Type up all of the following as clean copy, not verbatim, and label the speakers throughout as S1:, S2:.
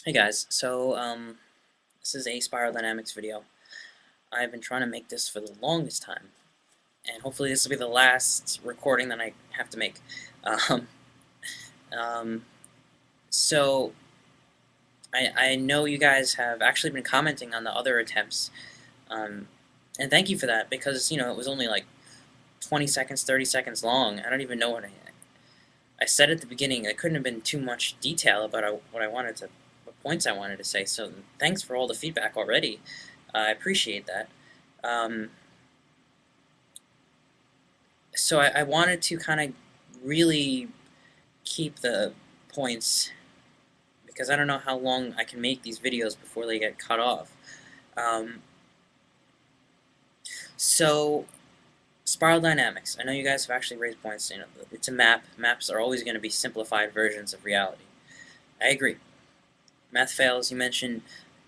S1: Hey guys, this is a Spiral Dynamics video. I've been trying to make this for the longest time, and hopefully this will be the last recording that I have to make. Um, um, so, I know you guys have actually been commenting on the other attempts, um, and thank you for that, because, it was only like 20 seconds, 30 seconds long. I don't even know I said at the beginning. There couldn't have been too much detail about what points I wanted to say, so thanks for all the feedback already. I appreciate that. Um, so I wanted to kind of really keep the points because I don't know how long I can make these videos before they get cut off. Um, so Spiral Dynamics. I know you guys have actually raised points. It's a map. Maps are always going to be simplified versions of reality. I agree. Math fails. You mentioned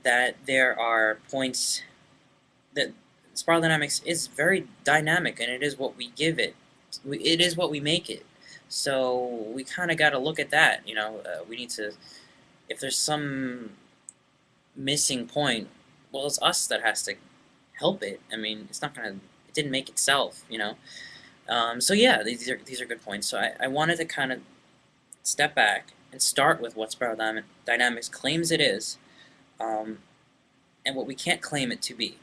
S1: that there are points that Spiral Dynamics is very dynamic, and it is what we give it. It is what we make it. So we kind of got to look at that. We need to. If there's some missing point, well, it's us that has to help it. I mean, it's not gonna. It didn't make itself. So yeah, these are good points. So I wanted to kind of step back and start with what Spiral Dynamics claims it is, um, and what we can't claim it to be.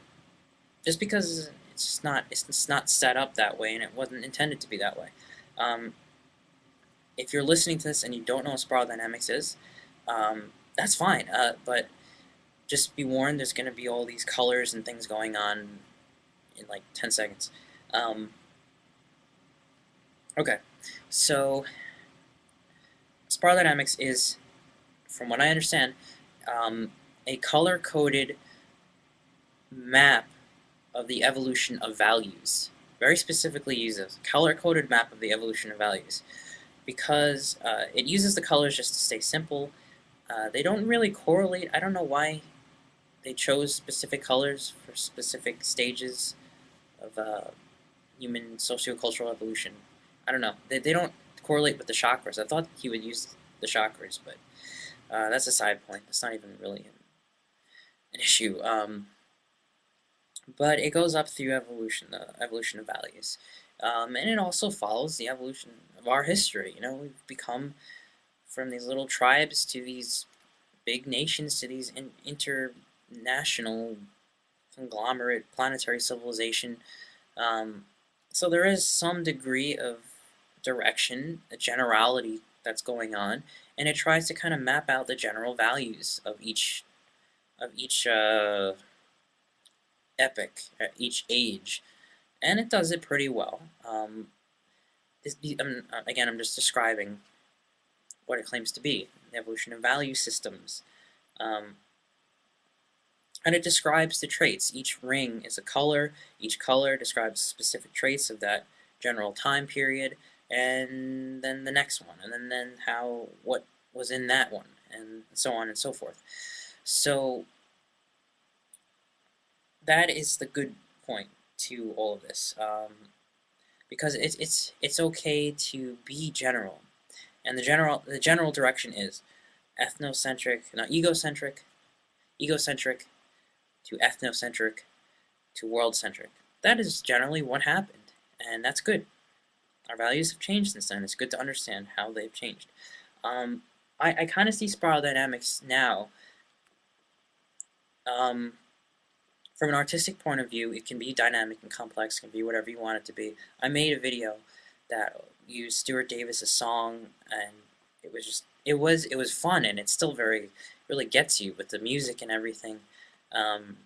S1: Just because it's not set up that way, and it wasn't intended to be that way. Um, if you're listening to this and you don't know what Spiral Dynamics is, that's fine. But just be warned, there's going to be all these colors and things going on in like 10 seconds. Um, okay, so Spiral Dynamics is, from what I understand, a color-coded map of the evolution of values. Very specifically uses color-coded map of the evolution of values because it uses the colors just to stay simple. They don't really correlate. I don't know why they chose specific colors for specific stages of human sociocultural evolution. I don't know. They don't correlate with the chakras. I thought he would use the chakras, but that's a side point. That's not even really an issue. But it goes up through evolution, the evolution of values. And it also follows the evolution of our history. We've become from these little tribes to these big nations to these international conglomerate planetary civilization. Um, so there is some degree of direction, a generality that's going on, and it tries to kind of map out the general values of each epic at each age, and it does it pretty well. Again, I'm just describing what it claims to be: the evolution of value systems. Um, and it describes the traits. Each ring is a color. Each color describes specific traits of that general time period, and then the next one, and then what was in that one, and so on and so forth. So that is the good point to all of this, because it's okay to be general, and the general direction is ethnocentric, not egocentric, egocentric to ethnocentric to world-centric. That is generally what happened, and that's good. Our values have changed since then. It's good to understand how they've changed. Um, I kind of see Spiral Dynamics now. Um, from an artistic point of view, it can be dynamic and complex, it can be whatever you want it to be. I made a video that used Stuart Davis' song, and it was fun, and it still really gets you with the music and everything. Um,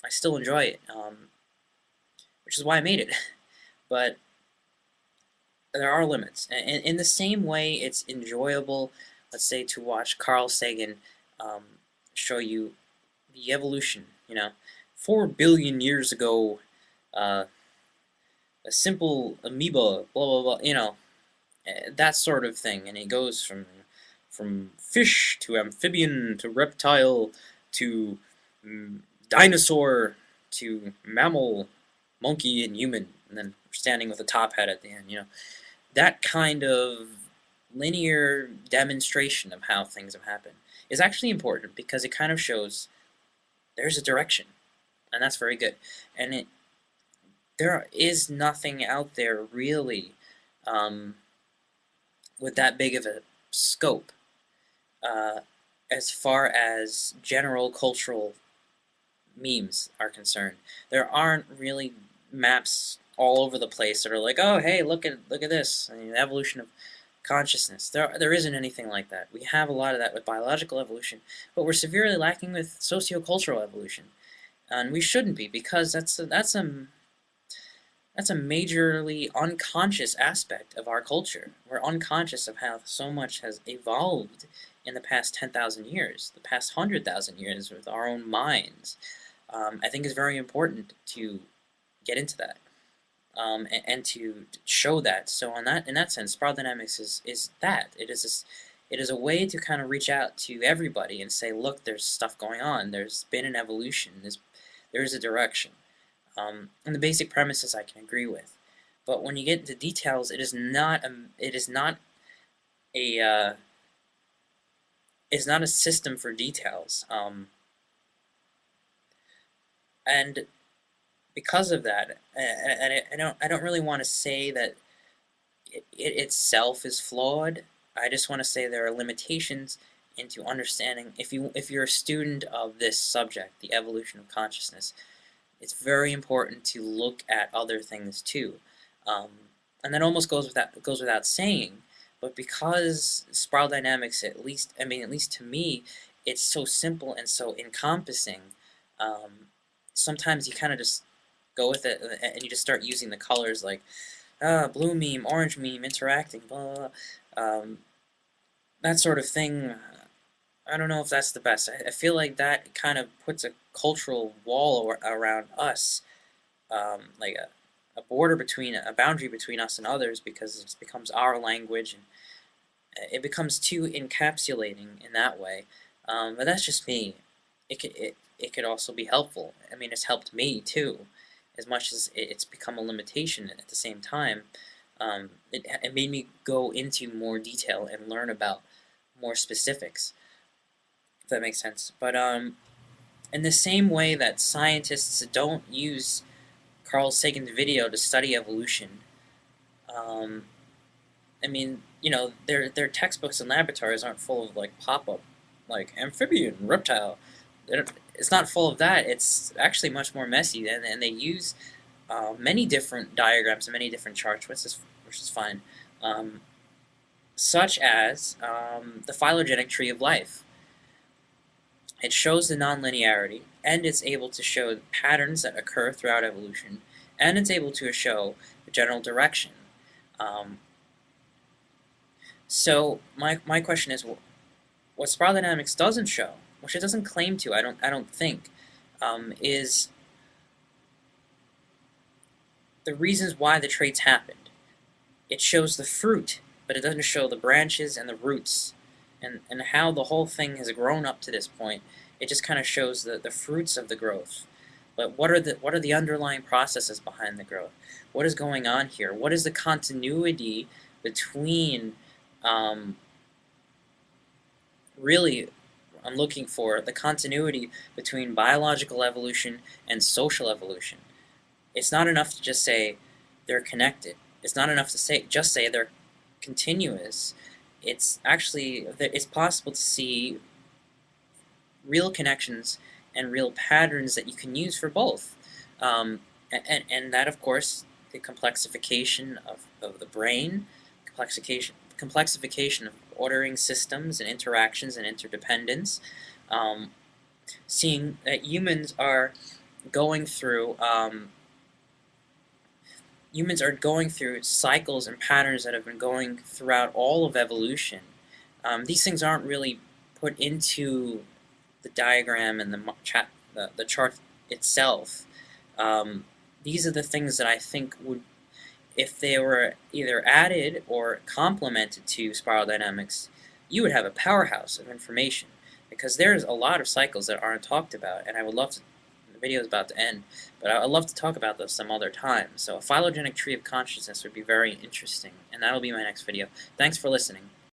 S1: I still enjoy it, which is why I made it. But there are limits. In the same way, it's enjoyable, let's say, to watch Carl Sagan um, show you the evolution. 4 billion years ago, uh, a simple amoeba, blah blah blah. That sort of thing, and it goes from fish to amphibian to reptile to mm, dinosaur to mammal, monkey, and human, and then standing with a top hat at the end. That kind of linear demonstration of how things have happened is actually important because it kind of shows there's a direction, and that's very good. And there is nothing out there really um, with that big of a scope uh, as far as general cultural memes are concerned. There aren't really maps all over the place that are like, oh, hey, look at this, I mean, the evolution of consciousness. There isn't anything like that. We have a lot of that with biological evolution, but we're severely lacking with sociocultural evolution, and we shouldn't be because that's a majorly unconscious aspect of our culture. We're unconscious of how so much has evolved in the past 10,000 years, the past 100,000 years with our own minds. I think it's very important to get into that and to show that. So in that sense, spiral dynamics is that. It is a way to kind of reach out to everybody and say, look, there's stuff going on. There's been an evolution. There's a direction. And the basic premises I can agree with, but when you get into details, it is not a it's not a system for details, and because of that, and I don't really want to say that it itself is flawed. I just want to say there are limitations into understanding. If you're a student of this subject, the evolution of consciousness, it's very important to look at other things too. Um, and that almost goes without saying, but because spiral dynamics, at least to me, it's so simple and so encompassing. Sometimes you kind of just go with it and you just start using the colors like blue meme, orange meme, interacting, blah, blah, blah. That sort of thing. I don't know if that's the best. I feel like that kind of puts a cultural wall around us, like a border between a boundary between us and others, because it becomes our language and it becomes too encapsulating in that way. But that's just me. It could also be helpful. I mean, it's helped me too, as much as it's become a limitation at the same time. It made me go into more detail and learn about more specifics, if that makes sense. But in the same way that scientists don't use Carl Sagan's video to study evolution, um, I mean, you know, their textbooks and laboratories aren't full of like pop-up, like amphibian, reptile. It's not full of that. It's actually much more messy, and they use many different diagrams and many different charts, which is fine, um, such as the phylogenetic tree of life. It shows the nonlinearity, and it's able to show patterns that occur throughout evolution, and it's able to show the general direction. Um, so my question is, what spiral dynamics doesn't show, which it doesn't claim to, I don't think, is the reasons why the traits happened. It shows the fruit, but it doesn't show the branches and the roots, and how the whole thing has grown up to this point. It just kind of shows the fruits of the growth. But what are the underlying processes behind the growth? What is going on here? What is the continuity between really, I'm looking for the continuity between biological evolution and social evolution. It's not enough to just say they're connected. It's not enough to just say they're continuous. It's possible to see real connections and real patterns that you can use for both. And that, of course, the complexification of the brain, complexification of ordering systems and interactions and interdependence, seeing that humans are going through cycles and patterns that have been going throughout all of evolution. These things aren't really put into the diagram and the chart itself. These are the things that I think would, if they were either added or complemented to spiral dynamics, you would have a powerhouse of information, because there's a lot of cycles that aren't talked about, and I would love to. The video is about to end, but I'd love to talk about those some other time. So a phylogenetic tree of consciousness would be very interesting, and that'll be my next video. Thanks for listening.